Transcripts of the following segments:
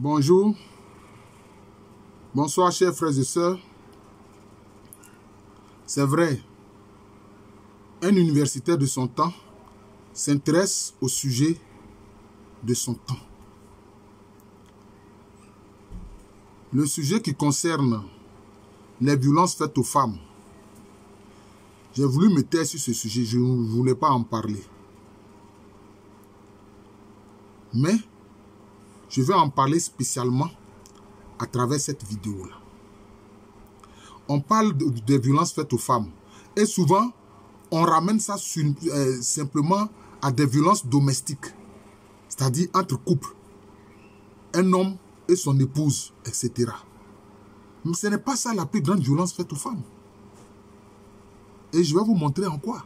Bonjour, bonsoir chers frères et sœurs. C'est vrai, un universitaire de son temps s'intéresse au sujet de son temps. Le sujet qui concerne les violences faites aux femmes. J'ai voulu me taire sur ce sujet, je ne voulais pas en parler. Mais je vais en parler spécialement à travers cette vidéo-là. On parle des violences faites aux femmes. Et souvent, on ramène ça simplement à des violences domestiques. C'est-à-dire entre couples. Un homme et son épouse, etc. Mais ce n'est pas ça la plus grande violence faite aux femmes. Et je vais vous montrer en quoi.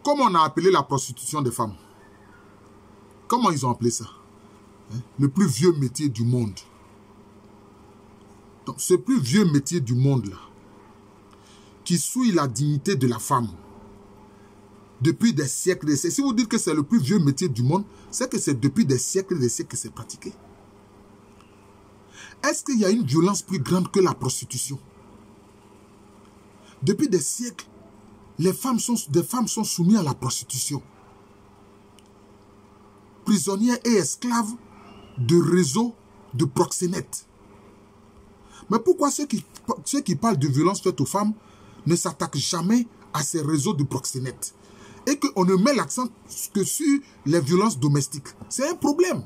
Comment on a appelé la prostitution des femmes? Comment ils ont appelé ça? Le plus vieux métier du monde. Donc, ce plus vieux métier du monde-là, qui souille la dignité de la femme, depuis des siècles et des siècles. Si vous dites que c'est le plus vieux métier du monde, c'est que c'est depuis des siècles et des siècles que c'est pratiqué. Est-ce qu'il y a une violence plus grande que la prostitution? Depuis des siècles, des femmes sont soumises à la prostitution. Prisonnières et esclaves de réseaux de proxénètes. Mais pourquoi ceux qui parlent de violence faite aux femmes ne s'attaquent jamais à ces réseaux de proxénètes et qu'on ne met l'accent que sur les violences domestiques? C'est un problème.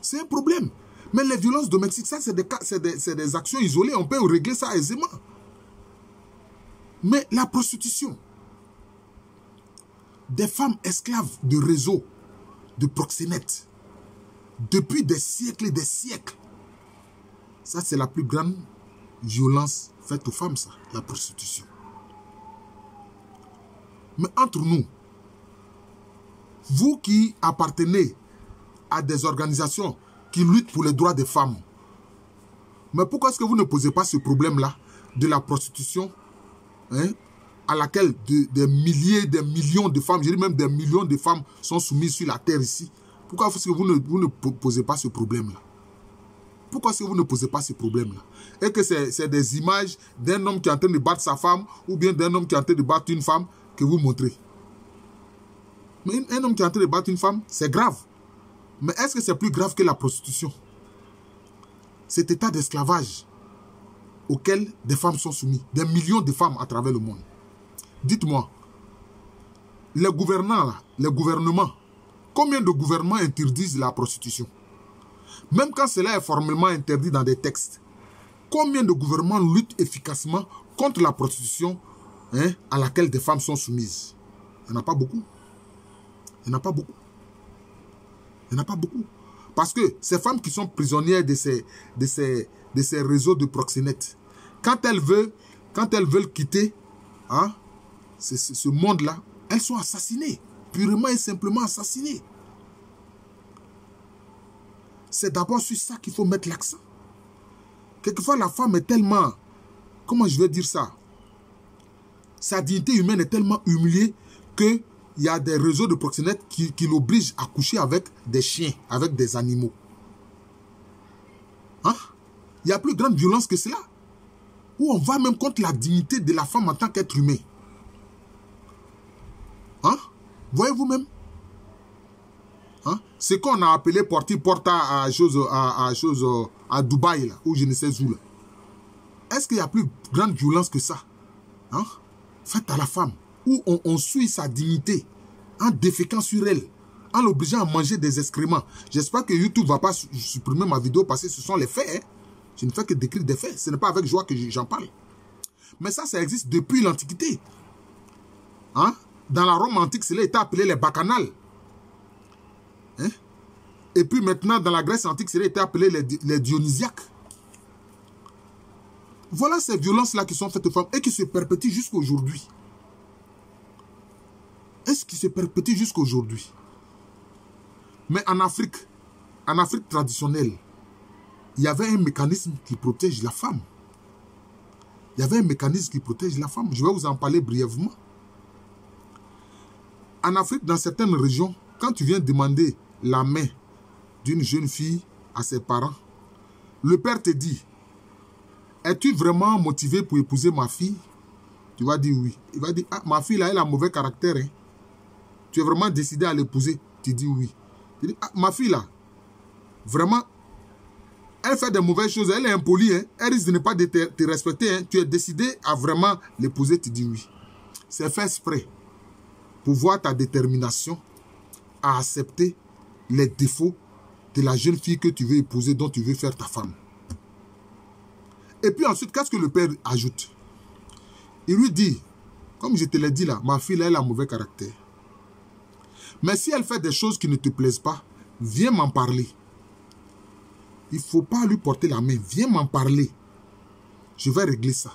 C'est un problème. Mais les violences domestiques, ça c'est des actions isolées. On peut régler ça aisément. Mais la prostitution, des femmes esclaves de réseaux de proxénètes, depuis des siècles et des siècles, ça c'est la plus grande violence faite aux femmes, ça, la prostitution. Mais entre nous, vous qui appartenez à des organisations qui luttent pour les droits des femmes, mais pourquoi est-ce que vous ne posez pas ce problème-là de la prostitution, à laquelle des milliers, des millions de femmes, je dis même des millions de femmes sont soumises sur la terre ici? Pourquoi est-ce que vous ne posez pas ce problème-là? Pourquoi est-ce que vous ne posez pas ce problème-là? Et que c'est des images d'un homme qui est en train de battre sa femme ou bien d'un homme qui est en train de battre une femme que vous montrez. Mais un homme qui est en train de battre une femme, c'est grave. Mais est-ce que c'est plus grave que la prostitution? Cet état d'esclavage auquel des femmes sont soumises, des millions de femmes à travers le monde. Dites-moi, les gouvernants, là, les gouvernements, combien de gouvernements interdisent la prostitution? Même quand cela est formellement interdit dans des textes, combien de gouvernements luttent efficacement contre la prostitution à laquelle des femmes sont soumises? Il n'y en a pas beaucoup. Il n'y en a pas beaucoup. Il n'y en a pas beaucoup. Parce que ces femmes qui sont prisonnières de ces réseaux de proxénètes, quand elles veulent quitter ce monde-là, elles sont assassinées. Purement et simplement assassinées. C'est d'abord sur ça qu'il faut mettre l'accent. Quelquefois, la femme est tellement... Comment je vais dire ça? Sa dignité humaine est tellement humiliée qu'il y a des réseaux de proxénètes qui l'obligent à coucher avec des chiens, avec des animaux. Il y a plus grande violence que cela. Où on va même contre la dignité de la femme en tant qu'être humain. Voyez-vous même? Ce qu'on a appelé porta à Dubaï, là, ou je ne sais où. Est-ce qu'il y a plus grande violence que ça? Faite à la femme. Où on suit sa dignité en déféquant sur elle, en l'obligeant à manger des excréments. J'espère que YouTube ne va pas supprimer ma vidéo parce que ce sont les faits. Je ne fais que décrire des faits. Ce n'est pas avec joie que j'en parle. Mais ça existe depuis l'Antiquité. Dans la Rome antique, cela était appelé les bacchanales. Et puis maintenant, dans la Grèce antique, cela était appelé les dionysiaques. Voilà ces violences-là qui sont faites aux femmes et qui se perpétuent jusqu'à aujourd'hui. Est-ce qui se perpétue jusqu'à aujourd'hui? Mais en Afrique traditionnelle, il y avait un mécanisme qui protège la femme. Il y avait un mécanisme qui protège la femme. Je vais vous en parler brièvement. En Afrique, dans certaines régions, quand tu viens demander la main d'une jeune fille à ses parents, le père te dit, es-tu vraiment motivé pour épouser ma fille? Tu vas dire oui. Il va dire, ah, ma fille là, elle a un mauvais caractère. Hein. Tu es vraiment décidé à l'épouser? Tu dis oui. Tu dis, ah, ma fille là, vraiment, elle fait des mauvaises choses, elle est impolie, hein. Elle risque de ne pas te respecter. Hein. Tu es décidé à vraiment l'épouser? Tu dis oui. C'est fait exprès pour voir ta détermination à accepter les défauts de la jeune fille que tu veux épouser, dont tu veux faire ta femme. Et puis ensuite, qu'est-ce que le père ajoute? Il lui dit, comme je te l'ai dit là, ma fille là, elle a un mauvais caractère. Mais si elle fait des choses qui ne te plaisent pas, viens m'en parler. Il ne faut pas lui porter la main. Viens m'en parler. Je vais régler ça.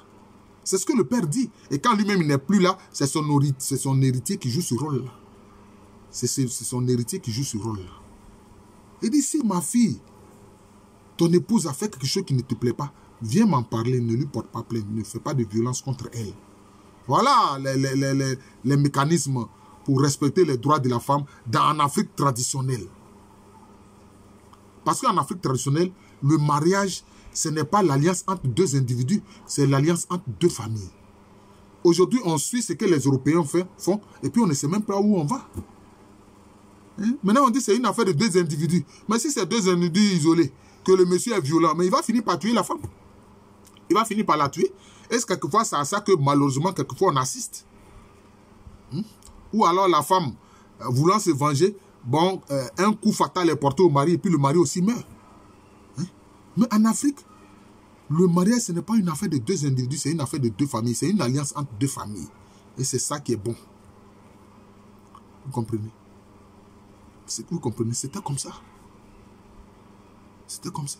C'est ce que le père dit. Et quand lui-même il n'est plus là, c'est son héritier qui joue ce rôle-là. C'est son héritier qui joue ce rôle-là. Il dit, si ma fille, ton épouse a fait quelque chose qui ne te plaît pas, viens m'en parler, ne lui porte pas plainte, ne fais pas de violence contre elle. Voilà les mécanismes pour respecter les droits de la femme en Afrique traditionnelle. Parce qu'en Afrique traditionnelle, le mariage, ce n'est pas l'alliance entre deux individus, c'est l'alliance entre deux familles. Aujourd'hui, on suit ce que les Européens font, et puis on ne sait même pas où on va. Hein? Maintenant, on dit que c'est une affaire de deux individus. Mais si c'est deux individus isolés, que le monsieur est violent, mais il va finir par tuer la femme. Il va finir par la tuer. Est-ce quelquefois c'est à ça que malheureusement, quelquefois on assiste? Ou alors la femme, voulant se venger, bon, un coup fatal est porté au mari et puis le mari aussi meurt. Hein? Mais en Afrique, le mariage, ce n'est pas une affaire de deux individus, c'est une affaire de deux familles. C'est une alliance entre deux familles. Et c'est ça qui est bon. Vous comprenez? Vous comprenez? C'était comme ça. C'était comme ça.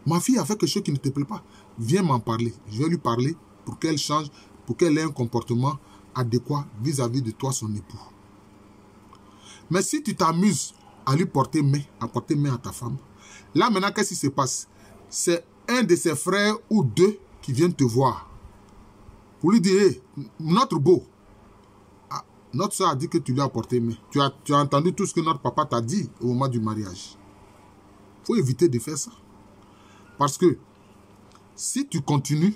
Ma fille a fait quelque chose qui ne te plaît pas. Viens m'en parler. Je vais lui parler pour qu'elle change, pour qu'elle ait un comportement adéquat vis-à-vis de toi, son époux. Mais si tu t'amuses à lui porter main, à ta femme, là maintenant, qu'est-ce qui se passe? C'est un de ses frères ou deux qui viennent te voir. Pour lui dire, hey, notre beau, ah, notre soeur a dit que tu lui as porté main. Tu as entendu tout ce que notre papa t'a dit au moment du mariage. Il faut éviter de faire ça. Parce que si tu continues,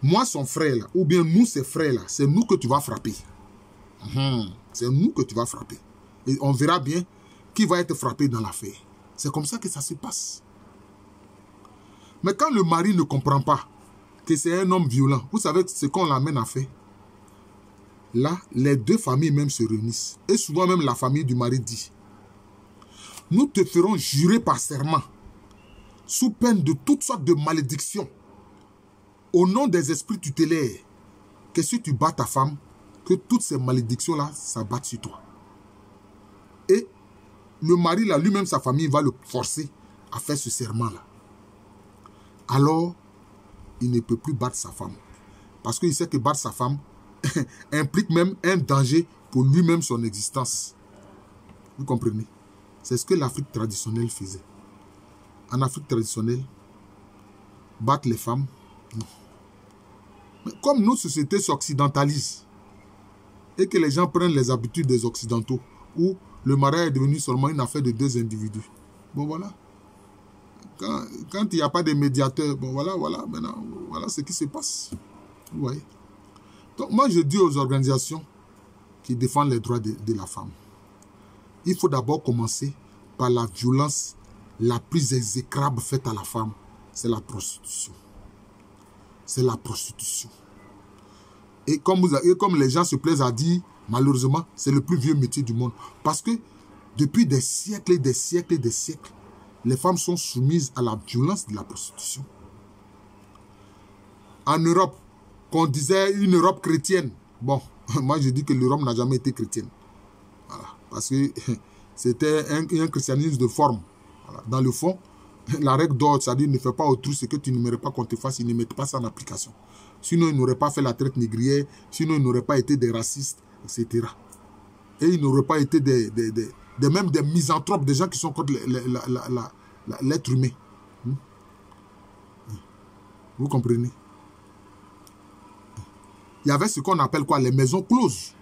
moi son frère là, ou bien nous ses frères là, c'est nous que tu vas frapper. C'est nous que tu vas frapper. Et on verra bien qui va être frappé dans l'affaire. C'est comme ça que ça se passe. Mais quand le mari ne comprend pas que c'est un homme violent, vous savez ce qu'on l'amène à faire? Là, les deux familles même se réunissent. Et souvent même la famille du mari dit, nous te ferons jurer par serment, sous peine de toutes sortes de malédictions, au nom des esprits tutélaires, que si tu bats ta femme, que toutes ces malédictions-là s'abattent sur toi. Et le mari, là, lui-même, sa famille, va le forcer à faire ce serment-là. Alors, il ne peut plus battre sa femme. Parce qu'il sait que battre sa femme implique même un danger pour lui-même son existence. Vous comprenez? C'est ce que l'Afrique traditionnelle faisait. En Afrique traditionnelle, battre les femmes, non. Mais comme nos sociétés s'occidentalisent et que les gens prennent les habitudes des Occidentaux, où le mariage est devenu seulement une affaire de deux individus. Bon, voilà. Quand il n'y a pas de médiateur, bon, voilà, maintenant, voilà ce qui se passe. Vous voyez? Donc, moi, je dis aux organisations qui défendent les droits de la femme, il faut d'abord commencer par la violence la plus exécrable faite à la femme, c'est la prostitution. C'est la prostitution. Et comme les gens se plaisent à dire, malheureusement, c'est le plus vieux métier du monde. Parce que depuis des siècles et des siècles et des siècles, les femmes sont soumises à la violence de la prostitution. En Europe, qu'on disait une Europe chrétienne, bon, moi je dis que l'Europe n'a jamais été chrétienne. Voilà, parce que c'était un christianisme de forme. Voilà. Dans le fond, la règle d'or, c'est-à-dire ne fais pas autrui ce que tu n'aimerais pas qu'on te fasse, ils ne mettent pas ça en application. Sinon, ils n'auraient pas fait la traite négrière, sinon, ils n'auraient pas été des racistes, etc. Et ils n'auraient pas été même des misanthropes, des gens qui sont contre l'être humain. Vous comprenez? Il y avait ce qu'on appelle quoi? Les maisons closes.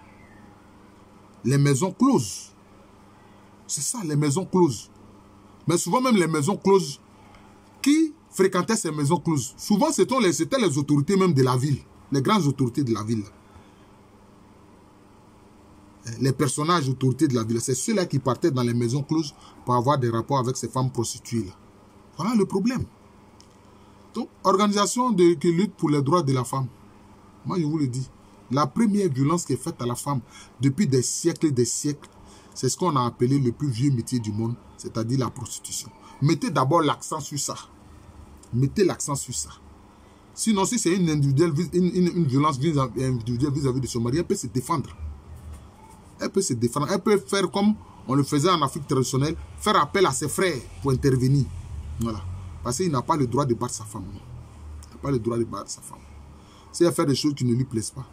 Les maisons closes. C'est ça, les maisons closes. Mais souvent même les maisons closes, qui fréquentaient ces maisons closes? Souvent, c'était les autorités même de la ville, les grandes autorités de la ville. Les personnages autorités de la ville, c'est ceux-là qui partaient dans les maisons closes pour avoir des rapports avec ces femmes prostituées là. Voilà le problème. Donc, organisation qui lutte pour les droits de la femme. Moi, je vous le dis, la première violence qui est faite à la femme depuis des siècles et des siècles, c'est ce qu'on a appelé le plus vieux métier du monde, c'est-à-dire la prostitution. Mettez d'abord l'accent sur ça. Mettez l'accent sur ça. Sinon, si c'est une violence individuelle vis-à-vis de son mari, elle peut se défendre. Elle peut se défendre. Elle peut faire comme on le faisait en Afrique traditionnelle, faire appel à ses frères pour intervenir. Voilà. Parce qu'il n'a pas le droit de battre sa femme. Il n'a pas le droit de battre sa femme. Si elle fait des choses qui ne lui plaisent pas,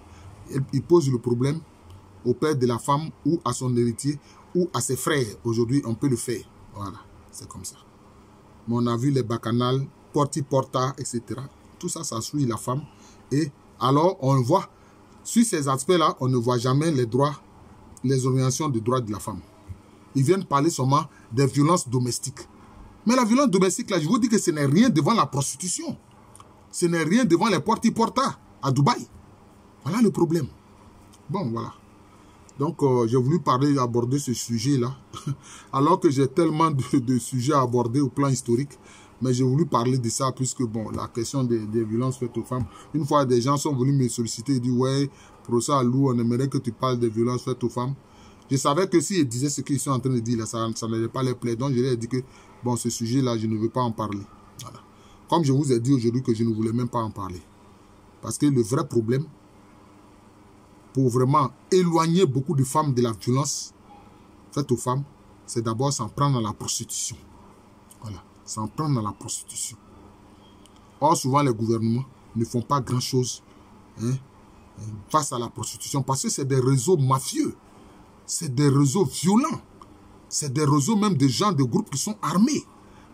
il pose le problème au père de la femme ou à son héritier ou à ses frères. Aujourd'hui, on peut le faire. Voilà. C'est comme ça. Mais on a vu les bacchanales, porti-porta, etc. Tout ça, ça suit la femme. Et alors, on voit, sur ces aspects-là, on ne voit jamais les droits, les organisations de droits de la femme. Ils viennent parler seulement des violences domestiques. Mais la violence domestique, là, je vous dis que ce n'est rien devant la prostitution. Ce n'est rien devant les porti-porta à Dubaï. Voilà le problème. Bon, voilà. Donc, j'ai voulu aborder ce sujet-là, alors que j'ai tellement de sujets à aborder au plan historique. Mais j'ai voulu parler de ça, puisque, bon, la question des violences faites aux femmes, une fois des gens sont venus me solliciter et dire, ouais, professeur Alou, on aimerait que tu parles des violences faites aux femmes. Je savais que s'ils disaient ce qu'ils sont en train de dire, là, ça n'allait pas les plaire. Donc, je leur ai dit que, bon, ce sujet-là, je ne veux pas en parler. Voilà. Comme je vous ai dit aujourd'hui que je ne voulais même pas en parler. Parce que le vrai problème, pour vraiment éloigner beaucoup de femmes de la violence faite aux femmes, c'est d'abord s'en prendre à la prostitution. Voilà, s'en prendre à la prostitution. Or, souvent, les gouvernements ne font pas grand-chose face à la prostitution parce que c'est des réseaux mafieux, c'est des réseaux violents, c'est des réseaux même de gens, de groupes qui sont armés.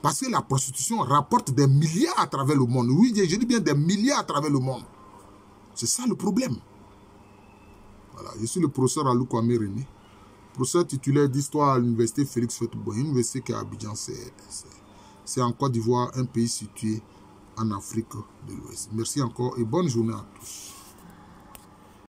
Parce que la prostitution rapporte des milliards à travers le monde. Oui, je dis bien des milliards à travers le monde. C'est ça le problème. Voilà, je suis le professeur Alou Kwame René, professeur titulaire d'histoire à l'université Félix Houphouët-Boigny, une université qui est à Abidjan, c'est en Côte d'Ivoire, un pays situé en Afrique de l'Ouest. Merci encore et bonne journée à tous.